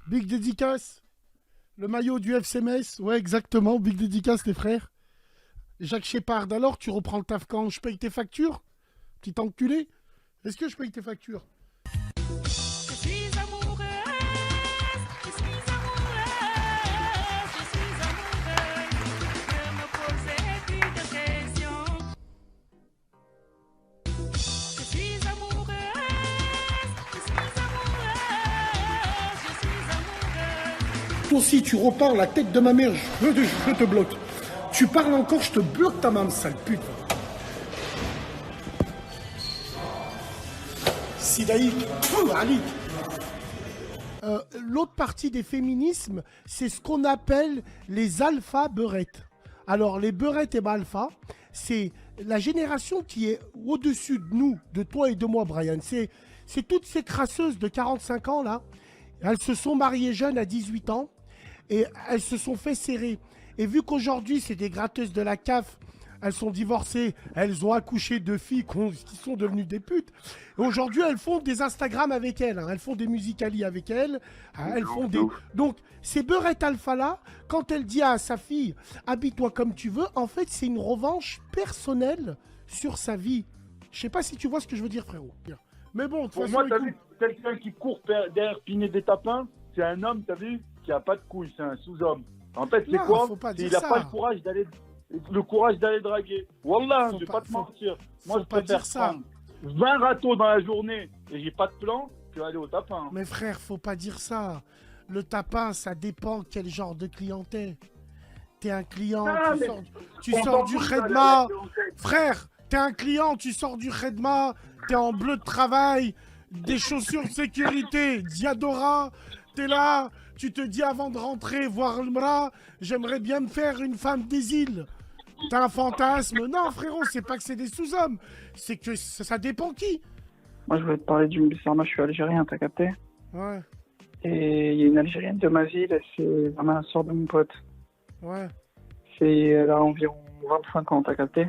Big dédicace. Le maillot du FC Metz. Ouais, exactement. Big dédicace, les frères. Jacques Shepard, alors tu reprends le taf quand je paye tes factures? Petit enculé. Est-ce que je paye tes factures? Je suis amoureuse, je suis amoureuse, je suis amoureuse, ne me posez plus de questions. Je suis amoureuse, je suis amoureuse, je suis amoureuse. Toi aussi, tu reparles la tête de ma mère, je te bloque. Tu parles encore, je te bloque ta main, sale pute. Sidaïk, Ali. L'autre partie des féminismes, c'est ce qu'on appelle les alpha-beurettes. Alors, les beurettes et alpha, c'est la génération qui est au-dessus de nous, de toi et de moi, Brian. C'est toutes ces crasseuses de 45 ans, là. Elles se sont mariées jeunes à 18 ans et elles se sont fait serrer. Et vu qu'aujourd'hui, c'est des gratteuses de la CAF, elles sont divorcées, elles ont accouché de filles qui sont devenues des putes. Et aujourd'hui, elles font des Instagram avec elles, hein. Elles font des Musical.ly avec elles. Hein. Elles font des... Donc, ces beurettes alpha-là, quand elle dit à sa fille « habille-toi comme tu veux », en fait, c'est une revanche personnelle sur sa vie. Je sais pas si tu vois ce que je veux dire, frérot. Mais bon, de toute Pour façon... moi, t'as vu, quelqu'un qui court derrière Pinet des Tapins, c'est un homme, t'as vu, qui a pas de couilles, c'est un sous-homme. En fait, c'est Non, quoi? faut pas dire Il a ça. pas le courage d'aller draguer. Wallah, je vais pas te mentir. Moi, je pas préfère dire ça. prendre 20 râteaux dans la journée et j'ai pas de plan que aller au tapin. Mais frère, faut pas dire ça. Le tapin, ça dépend quel genre de clientèle. T'es un client, Ah, tu sors du Redma. Frère, t'es un client, tu sors du Redma, t'es en bleu de travail, des chaussures de sécurité, Diadora, t'es là, tu te dis avant de rentrer voir le bras, j'aimerais bien me faire une femme des îles. T'as un fantasme? Non, frérot, c'est pas que c'est des sous-hommes, c'est que ça dépend qui. Moi, je voulais te parler du Mbissarma, je suis algérien, t'as capté? Ouais, Et il y a une Algérienne de ma ville, c'est vraiment la sœur de mon pote. ouais. Elle a environ 25 ans, t'as capté?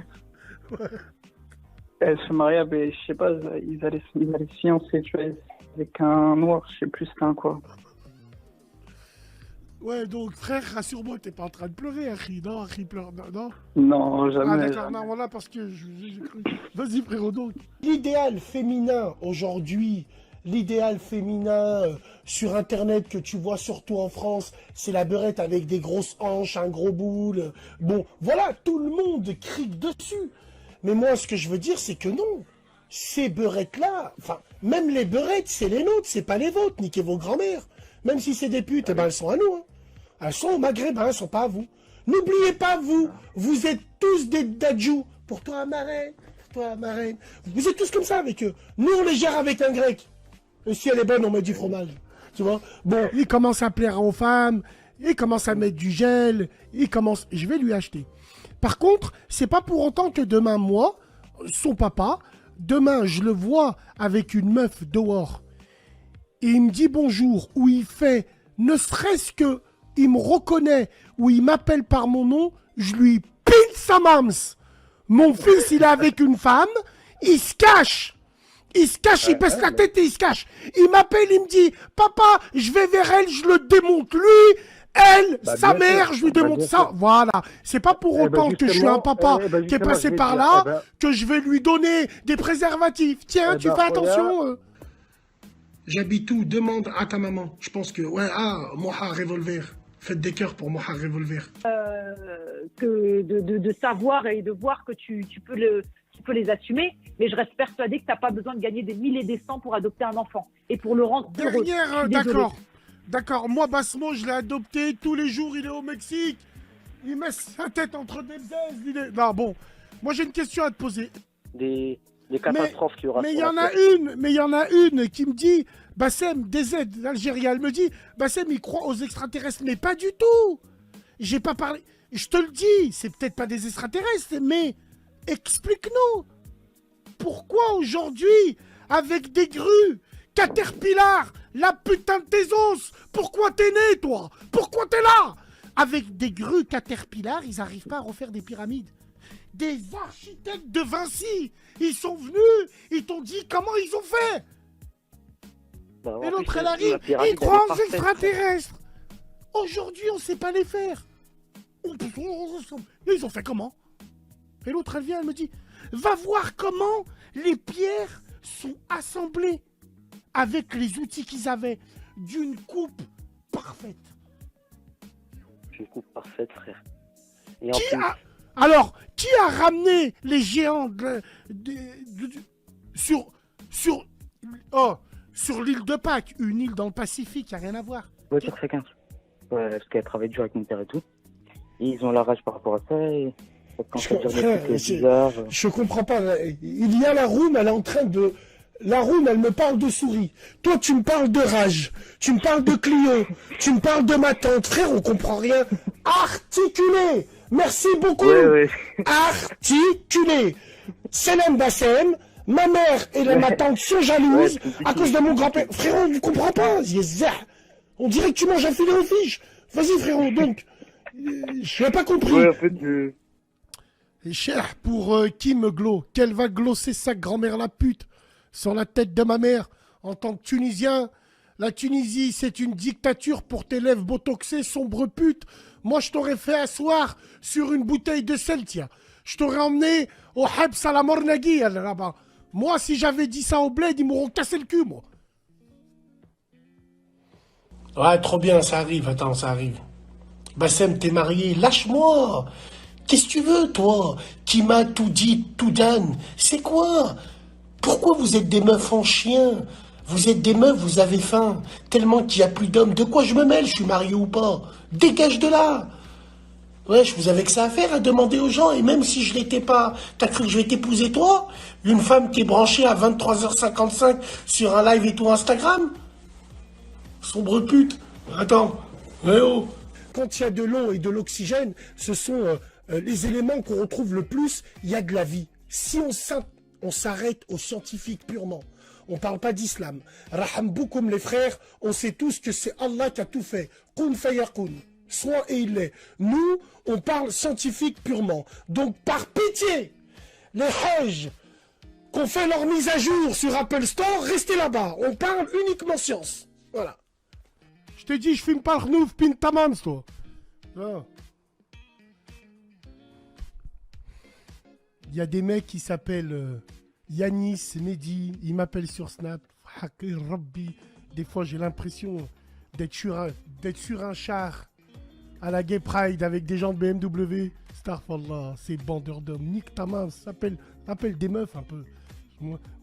Ouais. Elle se mariait, mais je sais pas, ils allaient se fiancer, tu vois, avec un noir, je sais plus c'était un quoi. Ouais, donc frère, rassure-moi, t'es pas en train de pleurer, Harry. Non, Harry pleure, non? Non, jamais. Ah d'accord, jamais. non, voilà, parce que j'ai cru. Vas-y, frérot, donc. L'idéal féminin aujourd'hui, l'idéal féminin sur Internet que tu vois surtout en France, c'est la beurette avec des grosses hanches, un gros boule. Bon, voilà, tout le monde crie dessus. Mais moi, ce que je veux dire, c'est que non. Ces beurettes-là, enfin, même les beurettes, c'est les nôtres, c'est pas les vôtres, niquez vos grands-mères. Même si c'est des putes, eh ben, elles sont à nous. Hein. Elles sont au Maghreb, hein, elles sont pas à vous. N'oubliez pas, vous êtes tous des dadjous. Pour toi, marraine, pour toi, marraine. Vous êtes tous comme ça avec eux. Nous, on les gère avec un grec. Et si elle est bonne, on met du fromage. Tu vois? Bon, il commence à plaire aux femmes, il commence à mettre du gel, je vais lui acheter. Par contre, c'est pas pour autant que demain, moi, son papa, demain, je le vois avec une meuf dehors, et il me dit bonjour, ou il fait, ne serait-ce que, il me reconnaît, ou il m'appelle par mon nom, je lui pile sa mams. Mon fils, il est avec une femme, il se cache. Il se cache, il baisse la tête et il se cache. Il m'appelle, il me dit, papa, je vais vers elle, je le démonte. Lui, elle, sa mère, je lui démonte ça. Voilà. C'est pas pour autant que je suis un papa qui est passé par là que je vais lui donner des préservatifs. Tiens, tu fais attention. J'habite où? Demande à ta maman. Je pense que, ouais, Moha Revolver. Faites des cœurs pour Moha Revolver. Que de savoir et de voir que tu peux les assumer, mais je reste persuadée que tu n'as pas besoin de gagner des 1000 et des 100 pour adopter un enfant et pour le rendre heureux. D'accord. Moi, Basmo, je l'ai adopté. Tous les jours, il est au Mexique. Il met sa tête entre des aises. Non, bon. Moi, j'ai une question à te poser. Des catastrophes qu'il y aura. Mais il y en a une qui me dit, Bassem, DZ d'Algérie, elle me dit, Bassem, il croit aux extraterrestres, mais pas du tout. J'ai pas parlé. Je te le dis, c'est peut-être pas des extraterrestres, mais explique-nous. Pourquoi aujourd'hui, avec des grues, Caterpillar, la putain de tes os, pourquoi t'es né, toi? Pourquoi t'es là? Avec des grues Caterpillar, ils arrivent pas à refaire des pyramides. Des architectes de Vinci, ils sont venus, ils t'ont dit comment ils ont fait. Bah, en Et l'autre, plus, elle la arrive, pyramide, ils croient elle aux est parfaite. extraterrestres. Aujourd'hui, on sait pas les faire. Et ils ont fait comment? Et l'autre, elle vient, elle me dit, va voir comment les pierres sont assemblées avec les outils qu'ils avaient d'une coupe parfaite. Une coupe parfaite, frère. Et en Qui plus, a... Alors, qui a ramené les géants sur l'île de Pâques, une île dans le Pacifique, il n'y a rien à voir. voiture chacun. Ouais, parce qu'elle travaille dur avec mon père et tout. Et ils ont la rage par rapport à ça. Et quand ça dire des trucs bizarres. Je comprends pas. Il y a la room, elle est en train de... La room, elle me parle de souris. Toi, tu me parles de rage. Tu me parles de Clio. Tu me parles de ma tante. Frère, on comprend rien. Articulé. Merci beaucoup. Ouais. Articulé. Selam Bassem. Ma mère et ma tante sont jalouses à cause de mon grand-père. Frérot, vous comprenez pas. On dirait que tu manges un filet aux fiches. Vas-y, frérot. Donc, je n'ai pas compris. Ouais, en fait, Et cher pour Kim Glo, qu'elle va glosser sa grand-mère la pute sur la tête de ma mère en tant que Tunisien. La Tunisie, c'est une dictature pour tes lèvres botoxées, sombre pute. Moi, je t'aurais fait asseoir sur une bouteille de Celtia. Je t'aurais emmené au Habs à la Mornagui, là-bas. Moi, si j'avais dit ça au bled, ils m'auront cassé le cul, moi. Ouais, trop bien, ça arrive. Attends, ça arrive. Bassem, t'es marié. Lâche-moi. Qu'est-ce que tu veux, toi? Qui m'a tout dit, tout donne? C'est quoi? Pourquoi vous êtes des meufs en chien? Vous êtes des meufs, vous avez faim. Tellement qu'il n'y a plus d'hommes. De quoi je me mêle? Je suis marié ou pas? Dégage de là! Wesh, vous avez que ça à faire, à demander aux gens. Et même si je l'étais pas, t'as cru que je vais t'épouser toi? Une femme qui est branchée à 23h55 sur un live et tout Instagram? Sombre pute. Attends. Eh oh. Quand il y a de l'eau et de l'oxygène, ce sont les éléments qu'on retrouve le plus. Il y a de la vie. Si on s'arrête aux scientifiques purement, on parle pas d'islam. Raham boukoum les frères, on sait tous que c'est Allah qui a tout fait. Kun fayakun. Soit et il est. Nous, on parle scientifique purement. Donc par pitié, les Hajj qu'on fait leur mise à jour sur Apple Store, restez là-bas. On parle uniquement science. Voilà. Je t'ai dit, je fume pas le renouf, pintamans, toi. Ah. Il y a des mecs qui s'appellent Yanis, Mehdi, ils m'appellent sur Snap. Hakir Rabbi. Des fois, j'ai l'impression d'être sur un char à la Gay Pride avec des gens de BMW. Starfallah, c'est bandeur d'hommes. Nique ta main, appelle des meufs un peu.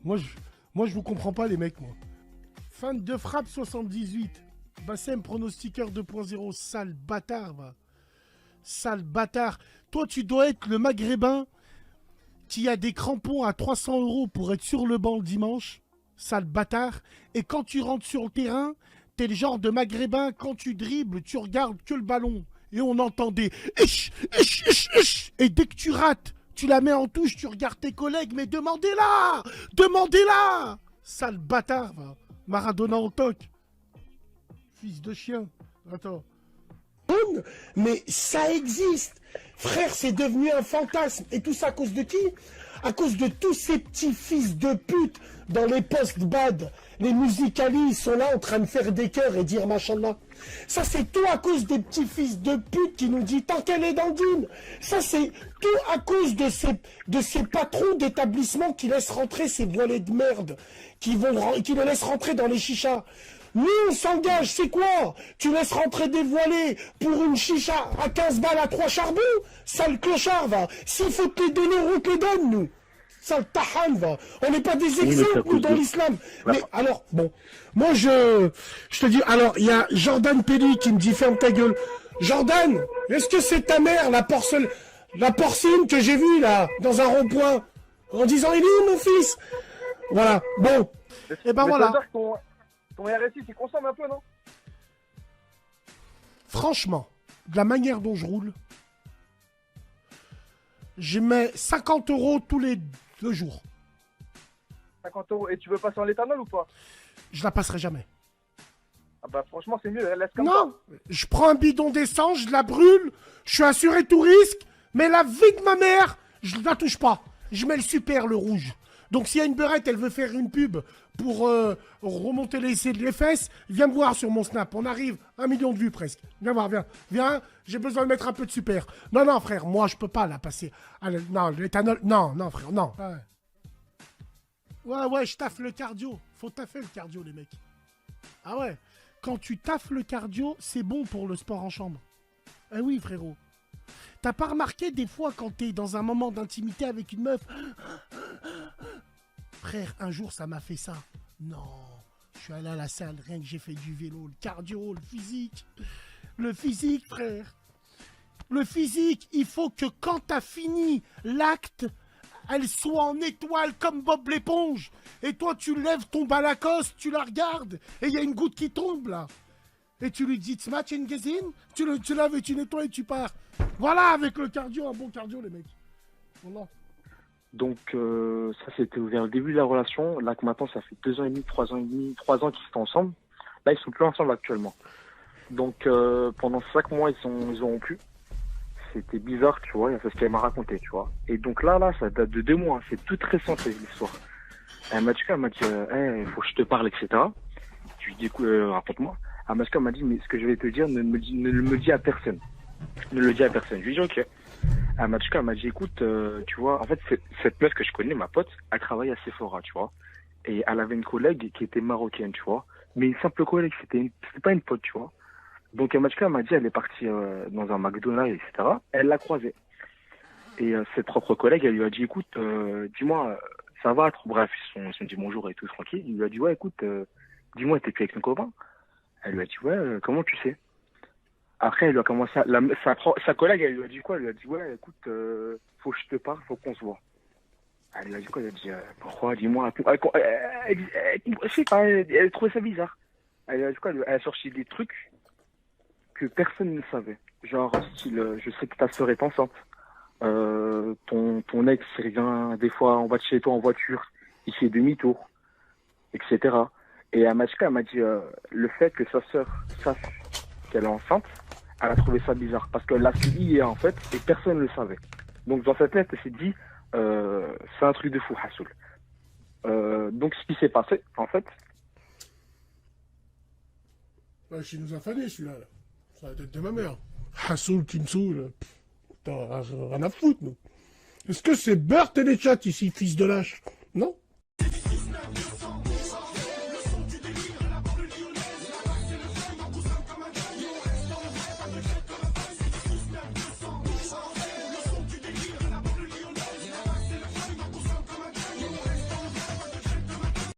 Moi, je vous comprends pas, les mecs, moi. Fan de frappe 78. Bassem, pronostiqueur 2.0. Sale bâtard, va. Sale bâtard. Toi, tu dois être le maghrébin qui a des crampons à 300 € pour être sur le banc le dimanche. Sale bâtard. Et quand tu rentres sur le terrain, t'es le genre de maghrébin, quand tu dribbles, tu regardes que le ballon. Et on entend des ish, ish, ish, ish. Et dès que tu rates, tu la mets en touche, tu regardes tes collègues, mais demandez-la! Demandez-la! Sale bâtard, va. Maradona en toc. Fils de chien. Attends. Mais ça existe. Frère, c'est devenu un fantasme. Et tout ça à cause de qui? À cause de tous ces petits fils de pute dans les postes bad. Les musicali, ils sont là en train de faire des chœurs et dire machallah. Ça, c'est tout à cause des petits fils de pute qui nous disent tant qu'elle est dans Dune. Ça, c'est tout à cause de ces patrons d'établissements qui laissent rentrer ces voilés de merde, qui les laissent rentrer dans les chichas. Nous, on s'engage, c'est quoi? Tu laisses rentrer des voilés pour une chicha à 15 balles à 3 charbons? Sale clochard, va. S'il faut te les donner, on te les donne, nous. Sale tahan, va. On n'est pas des exemples, nous, dans l'islam. Mais alors, bon, moi, je te dis, alors, il y a Jordan Pelli qui me dit, ferme ta gueule. Jordan, est-ce que c'est ta mère, la porcine que j'ai vue, là, dans un rond-point, en disant, il est où, mon fils? Voilà, bon. Et ben voilà. Ton RSI, tu consommes un peu, non? Franchement, de la manière dont je roule, je mets 50 € tous les 2 jours. 50 €. Et tu veux passer en l'éthanol ou pas? Je la passerai jamais. Ah bah franchement, c'est mieux, laisse comme ça. Non, je prends un bidon d'essence, je la brûle, je suis assuré tout risque, mais la vie de ma mère, je la touche pas. Je mets le super, le rouge. Donc s'il y a une beurette, elle veut faire une pub pour remonter les fesses, viens me voir sur mon Snap. On arrive, 1 million de vues presque. Viens voir, viens, j'ai besoin de mettre un peu de super. Non, frère, moi, je peux pas la passer. Non, l'éthanol, non, frère, non. Ouais, je taffe le cardio. Faut taffer le cardio, les mecs. Ah ouais, quand tu taffes le cardio, c'est bon pour le sport en chambre. Ah oui, frérot. T'as pas remarqué des fois quand t'es dans un moment d'intimité avec une meuf? Frère, un jour ça m'a fait ça. Non, je suis allé à la salle, rien que j'ai fait du vélo, le cardio, le physique. Le physique, frère. Le physique, il faut que quand t'as fini l'acte, elle soit en étoile comme Bob l'éponge. Et toi, tu lèves ton bas Lacoste, tu la regardes, et il y a une goutte qui tombe là. Et tu lui dis, it's match and gazine, tu laves et tu nettoies et tu pars. Voilà, avec le cardio, un bon cardio, les mecs. Voilà. Donc, ça, c'était vers le début de la relation. Là, que maintenant, ça fait 2 ans et demi, 3 ans qu'ils sont ensemble. Là, ils sont plus ensemble actuellement. Donc, pendant 5 mois, ils ont rompu. C'était bizarre, tu vois, c'est ce qu'elle m'a raconté, tu vois. Et donc là, ça date de 2 mois. C'est toute récente, l'histoire. Elle m'a dit, hey, faut que je te parle, etc. Je lui dis, raconte-moi. Elle m'a dit, mais ce que je vais te dire, ne le dis à personne. Ne le dis à personne. Je lui dis, ok. Elle m'a dit, écoute, tu vois, en fait, cette meuf que je connais, ma pote, elle travaille à Sephora, tu vois. Et elle avait une collègue qui était marocaine, tu vois. Mais une simple collègue, c'était pas une pote, tu vois. Donc, elle m'a dit, elle est partie dans un McDonald's, etc. Elle l'a croisée. Et ses propres collègues, elle lui a dit, écoute, dis-moi, ça va, bref, ils se sont dit bonjour et tout, tranquille. Il lui a dit, ouais, écoute, dis-moi, t'es plus avec ton copain? Elle lui a dit, ouais, comment tu sais? Après, elle lui a commencé sa collègue, elle lui a dit quoi? Elle lui a dit, ouais, écoute, faut que je te parle, faut qu'on se voit. Elle lui a dit quoi? Elle a dit, pourquoi? Dis-moi. Je sais pas, elle trouvait ça bizarre. Elle lui a dit quoi? Elle a sorti des trucs que personne ne savait. Genre, style, je sais que ta sœur est enceinte. Ton ex, il vient des fois en bas de chez toi en voiture, il fait demi-tour, etc. Et Amachka, elle m'a dit, le fait que sa sœur sache qu'elle est enceinte, elle a trouvé ça bizarre. Parce qu'elle l'a su hier, en fait, et personne ne le savait. Donc, dans sa tête, elle s'est dit, c'est un truc de fou, Hassoul. Donc, ce qui s'est passé, en fait... Ouais, il nous a fané, celui-là. Là. C'est la tête de ma mère. Hassoul qui me saoule. Putain, rien à foutre, nous. Est-ce que c'est Bert et les chats ici, fils de lâche? Non?